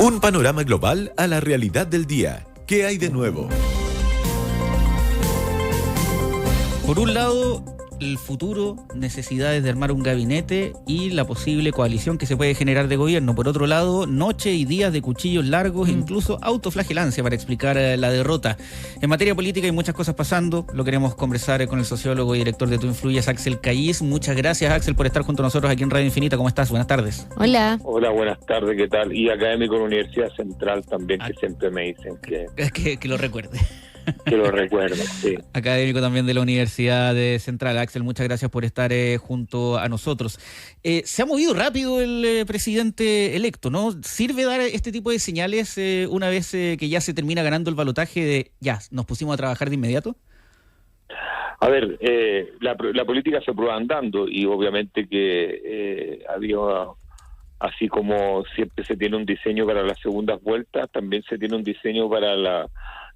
Un panorama global a la realidad del día. ¿Qué hay de nuevo? Por un lado, el futuro, necesidades de armar un gabinete y la posible coalición que se puede generar de gobierno. Por otro lado, noche y días de cuchillos largos, incluso autoflagelancia para explicar la derrota. En materia política hay muchas cosas pasando. Lo queremos conversar con el sociólogo y director de Tú Influyes, Axel Kayes. Muchas gracias, Axel, por estar junto a nosotros aquí en Radio Infinita. ¿Cómo estás? Buenas tardes. Hola. Hola, buenas tardes, ¿qué tal? Y académico de la Universidad Central también, que siempre me dicen que lo recuerde. Que lo recuerdo, sí. Académico también de la Universidad Central. Axel, muchas gracias por estar junto a nosotros. Se ha movido rápido el presidente electo, ¿no? ¿Sirve dar este tipo de señales una vez que ya se termina ganando el balotaje de ya, nos pusimos a trabajar de inmediato? A ver, la política se prueba andando y obviamente que había, así como siempre se tiene un diseño para las segundas vueltas, también se tiene un diseño para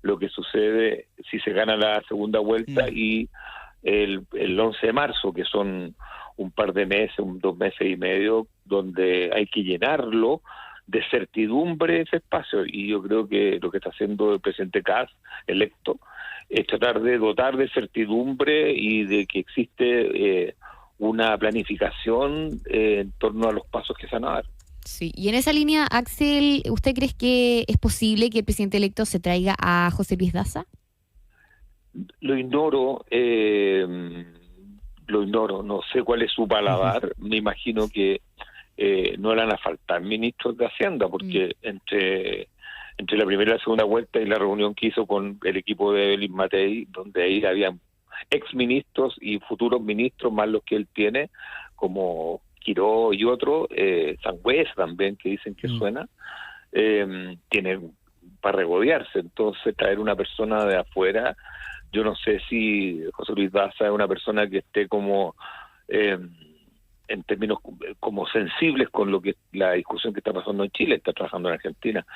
lo que sucede si se gana la segunda vuelta y el 11 de marzo, que son un par de meses, 2 meses y medio, donde hay que llenarlo de certidumbre ese espacio. Y yo creo que lo que está haciendo el presidente Kast, electo, es tratar de dotar de certidumbre y de que existe una planificación en torno a los pasos que se van a dar. Sí, y en esa línea, Axel, ¿usted cree que es posible que el presidente electo se traiga a José Luis Daza? Lo ignoro, no sé cuál es su paladar. Me imagino que no le van a faltar ministros de Hacienda, porque entre la primera y la segunda vuelta y la reunión que hizo con el equipo de Evelyn Matei, donde ahí habían exministros y futuros ministros, más los que él tiene, como Quiró y otro, Sangüesa también, que dicen que suena, tiene para regodearse. Entonces traer una persona de afuera, yo no sé si José Luis Daza es una persona que esté como en términos como sensibles con lo que la discusión que está pasando en Chile, está trabajando en Argentina.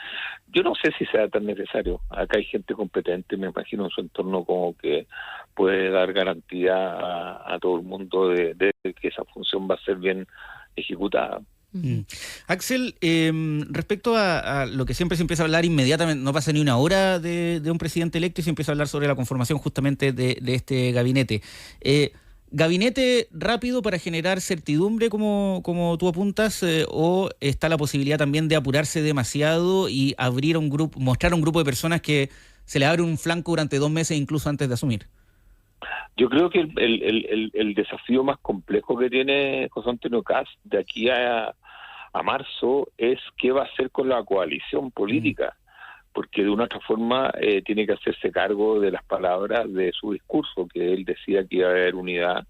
Yo no sé si sea tan necesario. Acá hay gente competente, me imagino, en su entorno como que puede dar garantía a todo el mundo de que esa función va a ser bien ejecutada. Axel, respecto a lo que siempre se empieza a hablar inmediatamente, no pasa ni una hora de un presidente electo y se empieza a hablar sobre la conformación justamente de este gabinete. ¿Gabinete rápido para generar certidumbre, como tú apuntas, o está la posibilidad también de apurarse demasiado y abrir un grupo, mostrar a un grupo de personas que se le abre un flanco durante 2 meses incluso antes de asumir? Yo creo que el desafío más complejo que tiene José Antonio Kast de aquí a marzo es qué va a hacer con la coalición política, porque de una otra forma tiene que hacerse cargo de las palabras de su discurso, que él decía que iba a haber unidad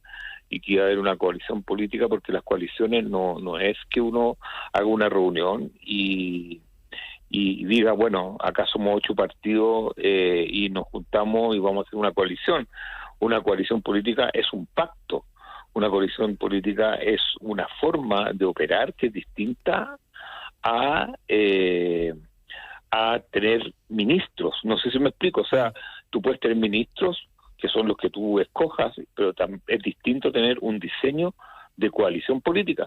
y que iba a haber una coalición política, porque las coaliciones no es que uno haga una reunión y diga, bueno, acá somos 8 partidos y nos juntamos y vamos a hacer una coalición. Una coalición política es un pacto. Una coalición política es una forma de operar que es distinta a tener ministros. No sé si me explico. O sea, tú puedes tener ministros que son los que tú escojas, pero es distinto tener un diseño de coalición política,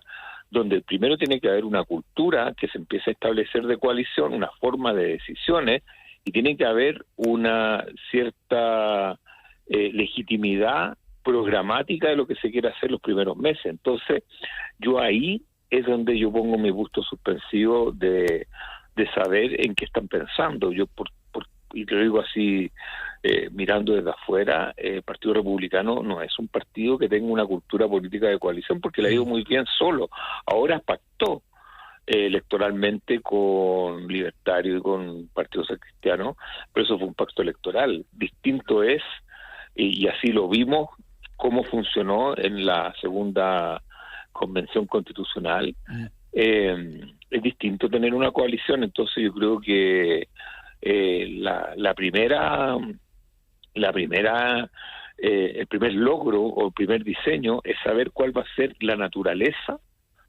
donde primero tiene que haber una cultura que se empiece a establecer de coalición, una forma de decisiones, y tiene que haber una cierta legitimidad programática de lo que se quiere hacer los primeros meses. Entonces, yo ahí es donde yo pongo mi gusto suspensivo de saber en qué están pensando. Yo, y te lo digo así, mirando desde afuera, el Partido Republicano no es un partido que tenga una cultura política de coalición, porque le ha ido muy bien solo. Ahora pactó electoralmente con Libertario y con Partido Social Cristiano, pero eso fue un pacto electoral. Distinto es, y así lo vimos, cómo funcionó en la segunda convención constitucional. Es distinto tener una coalición. Entonces yo creo que el primer logro o el primer diseño es saber cuál va a ser la naturaleza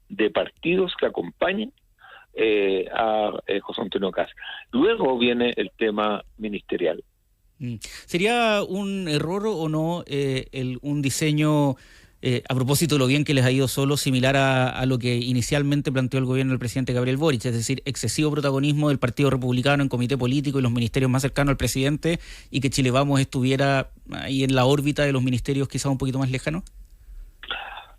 de partidos que acompañen a José Antonio Kast. Luego viene el tema ministerial. ¿Sería un error o no un diseño a propósito de lo bien que les ha ido solo, similar a lo que inicialmente planteó el gobierno del presidente Gabriel Boric, es decir, excesivo protagonismo del Partido Republicano en comité político y los ministerios más cercanos al presidente, y que Chile Vamos estuviera ahí en la órbita de los ministerios quizás un poquito más lejanos?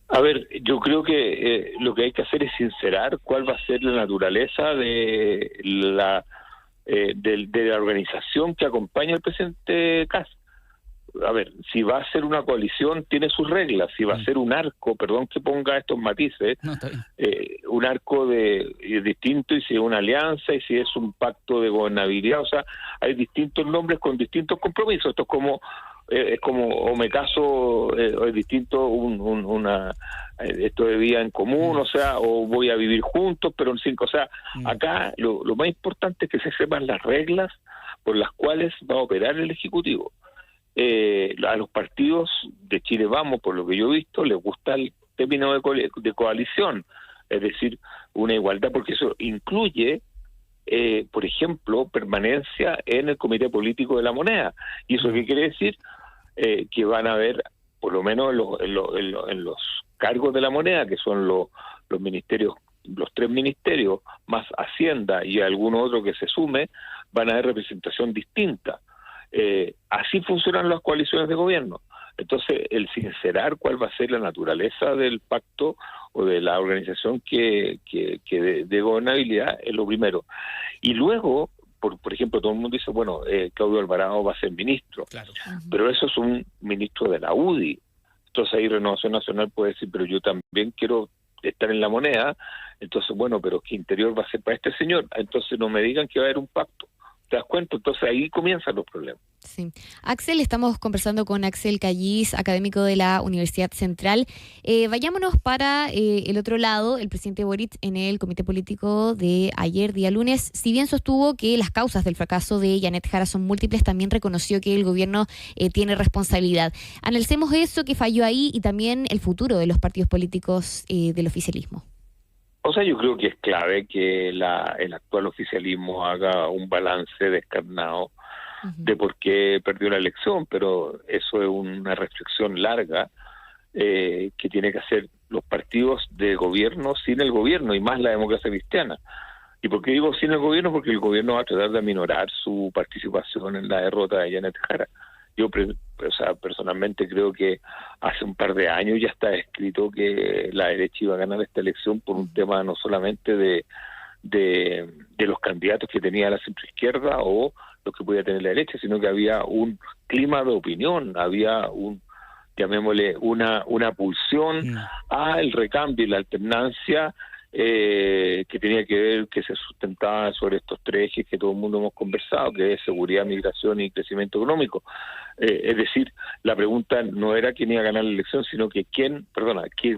A ver, yo creo que lo que hay que hacer es sincerar cuál va a ser la naturaleza de la organización que acompaña al presidente Kast. A ver, si va a ser una coalición, tiene sus reglas. Si va a ser un arco, perdón que ponga estos matices, No, está bien. un arco distinto, y si es una alianza, y si es un pacto de gobernabilidad. O sea, hay distintos nombres con distintos compromisos. Esto es como o me caso, o es distinto esto de vida en común, o sea, o voy a vivir juntos, pero en 5. O sea, acá lo más importante es que se sepan las reglas por las cuales va a operar el Ejecutivo. A los partidos de Chile Vamos, por lo que yo he visto, les gusta el término de coalición, es decir, una igualdad, porque eso incluye, por ejemplo, permanencia en el Comité Político de la Moneda. ¿Y eso qué quiere decir? Que van a haber, por lo menos en los cargos de la Moneda, que son los ministerios, los 3 ministerios, más Hacienda y alguno otro que se sume, van a haber representación distinta. Así funcionan las coaliciones de gobierno. Entonces, el sincerar cuál va a ser la naturaleza del pacto o de la organización que de gobernabilidad es lo primero. Y luego, por ejemplo, todo el mundo dice, bueno, Claudio Alvarado va a ser ministro, Claro. pero eso es un ministro de la UDI. Entonces ahí Renovación Nacional puede decir, pero yo también quiero estar en la Moneda. Entonces, bueno, pero ¿qué interior va a ser para este señor? Entonces no me digan que va a haber un pacto. ¿Te das cuenta? Entonces ahí comienzan los problemas. Sí. Axel, estamos conversando con Axel Callis, académico de la Universidad Central. Vayámonos para el otro lado. El presidente Boric, en el comité político de ayer, día lunes, si bien sostuvo que las causas del fracaso de Janet Jara son múltiples, también reconoció que el gobierno tiene responsabilidad. Analicemos eso que falló ahí y también el futuro de los partidos políticos del oficialismo. O sea, yo creo que es clave que el actual oficialismo haga un balance descarnado de por qué perdió la elección, pero eso es una reflexión larga que tiene que hacer los partidos de gobierno sin el gobierno, y más la democracia cristiana. ¿Y por qué digo sin el gobierno? Porque el gobierno va a tratar de aminorar su participación en la derrota de Janet Jara. Yo personalmente creo que hace un par de años ya está escrito que la derecha iba a ganar esta elección por un tema no solamente de los candidatos que tenía la centroizquierda o los que podía tener la derecha, sino que había un clima de opinión, había llamémosle una pulsión al recambio y la alternancia que tenía que ver, que se sustentaba sobre estos 3 ejes que todo el mundo hemos conversado, que es seguridad, migración y crecimiento económico. Es decir, la pregunta no era quién iba a ganar la elección, sino que qué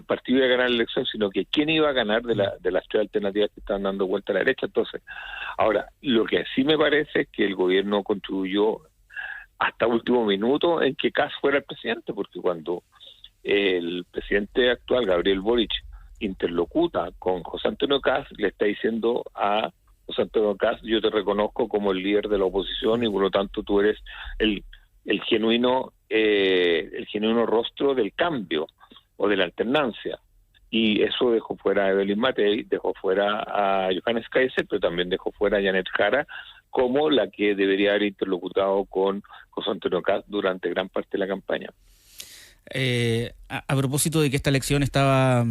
partido iba a ganar la elección, sino que quién iba a ganar de las 3 alternativas que estaban dando vuelta a la derecha. Entonces, ahora, lo que sí me parece es que el gobierno contribuyó hasta último minuto en que Kast fuera el presidente, porque cuando el presidente actual, Gabriel Boric, interlocuta con José Antonio Kast, le está diciendo a José Antonio Kast: yo te reconozco como el líder de la oposición y por lo tanto tú eres el genuino rostro del cambio o de la alternancia. Y eso dejó fuera a Evelyn Matei, dejó fuera a Johannes Kaiser, pero también dejó fuera a Janet Jara como la que debería haber interlocutado con José Antonio Kast durante gran parte de la campaña. A propósito de que esta elección estaba...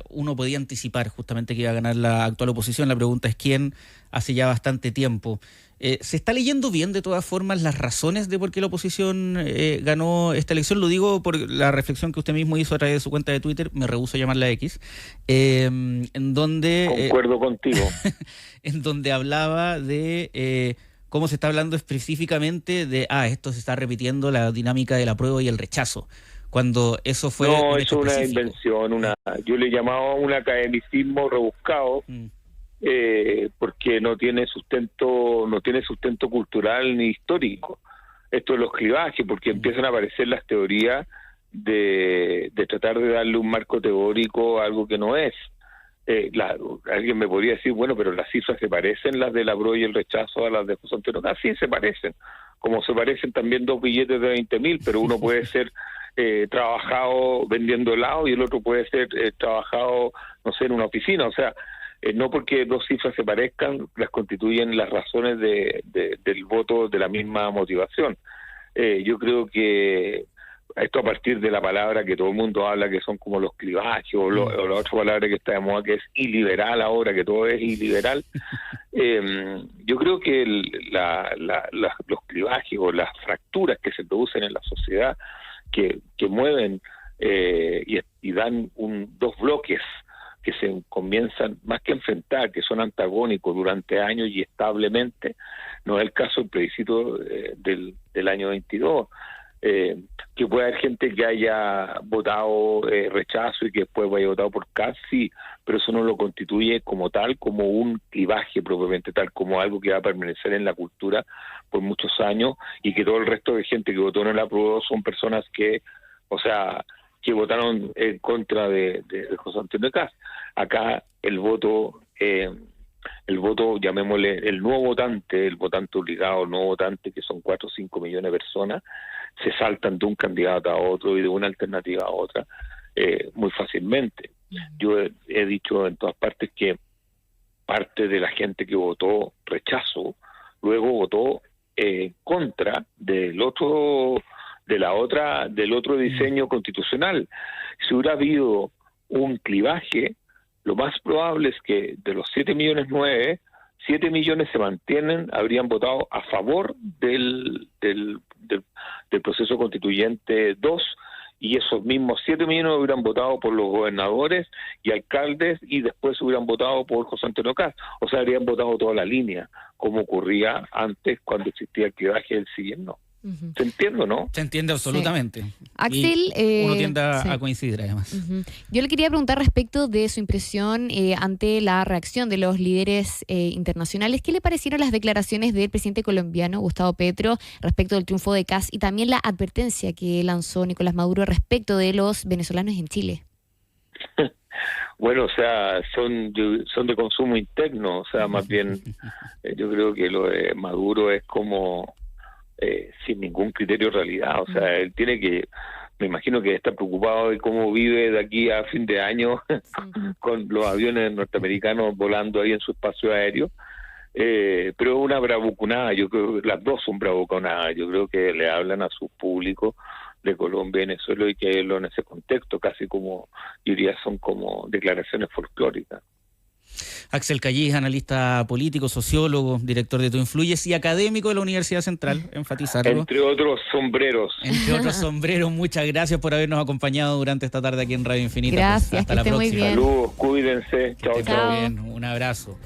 uno podía anticipar justamente que iba a ganar la actual oposición. La pregunta es quién, hace ya bastante tiempo. ¿Se está leyendo bien de todas formas las razones de por qué la oposición ganó esta elección? Lo digo por la reflexión que usted mismo hizo a través de su cuenta de Twitter, me rehúso a llamarla X, en donde... Concuerdo contigo. En donde hablaba de... cómo se está hablando específicamente de, esto se está repitiendo la dinámica del apruebo y el rechazo, cuando eso fue... No, eso es una invención, yo le llamaba un academicismo rebuscado, porque no tiene sustento cultural ni histórico. Esto es los clivajes, porque empiezan a aparecer las teorías de tratar de darle un marco teórico a algo que no es. Alguien me podría decir, bueno, pero las cifras se parecen, las del apruebo y el rechazo, a las de José Antonio Kast. Sí, se parecen, como se parecen también 2 billetes de 20.000, pero uno puede ser trabajado vendiendo helado y el otro puede ser trabajado, no sé, en una oficina. O sea, no porque dos cifras se parezcan, las constituyen las razones del voto de la misma motivación. Yo creo que esto a partir de la palabra que todo el mundo habla, que son como los clivajes, o la otra palabra que está de moda, que es iliberal ahora, que todo es iliberal. Yo creo que los clivajes o las fracturas que se producen en la sociedad, que mueven y dan dos bloques que se comienzan más que a enfrentar, que son antagónicos durante años y establemente, no es el caso del plebiscito del año 22, que puede haber gente que haya votado rechazo y que después haya votado por Kast, sí, pero eso no lo constituye como tal, como un clivaje propiamente tal, como algo que va a permanecer en la cultura por muchos años, y que todo el resto de gente que votó en el apruebo son personas que, o sea, que votaron en contra de José Antonio Kast. Acá el voto, llamémosle el nuevo votante, el votante obligado, el nuevo votante, que son 4 o 5 millones de personas, se saltan de un candidato a otro y de una alternativa a otra muy fácilmente. Yo he dicho en todas partes que parte de la gente que votó rechazo luego votó contra del otro diseño constitucional. Si hubiera habido un clivaje, lo más probable es que de los 7 millones 7 millones se mantienen, habrían votado a favor del proceso constituyente 2, y esos mismos 7 millones hubieran votado por los gobernadores y alcaldes, y después hubieran votado por José Antonio Kast. O sea, habrían votado toda la línea, como ocurría antes cuando existía el clivaje del sí y el no. ¿Se entiende, no? Se entiende absolutamente. Sí. Axel, uno tiende a coincidir, además. Yo le quería preguntar respecto de su impresión ante la reacción de los líderes internacionales. ¿Qué le parecieron las declaraciones del presidente colombiano, Gustavo Petro, respecto del triunfo de Kast, y también la advertencia que lanzó Nicolás Maduro respecto de los venezolanos en Chile? Bueno, o sea, son de consumo interno, o sea, más bien yo creo que lo de Maduro es como sin ningún criterio de realidad. O sea, él tiene que, me imagino que está preocupado de cómo vive de aquí a fin de año con los aviones norteamericanos volando ahí en su espacio aéreo, pero una bravuconada. Yo creo que las dos son bravuconadas. Yo creo que le hablan a su público de Colombia y Venezuela, y que en ese contexto casi como, yo diría, son como declaraciones folclóricas. Axel Callis, analista político, sociólogo, director de Tú Influyes y académico de la Universidad Central, enfatizarlo. Entre otros sombreros. Entre otros sombreros, muchas gracias por habernos acompañado durante esta tarde aquí en Radio Infinita. Gracias, Hasta que la esté muy próxima. bien. Saludos, cuídense. Chao, chao. Bien, un abrazo.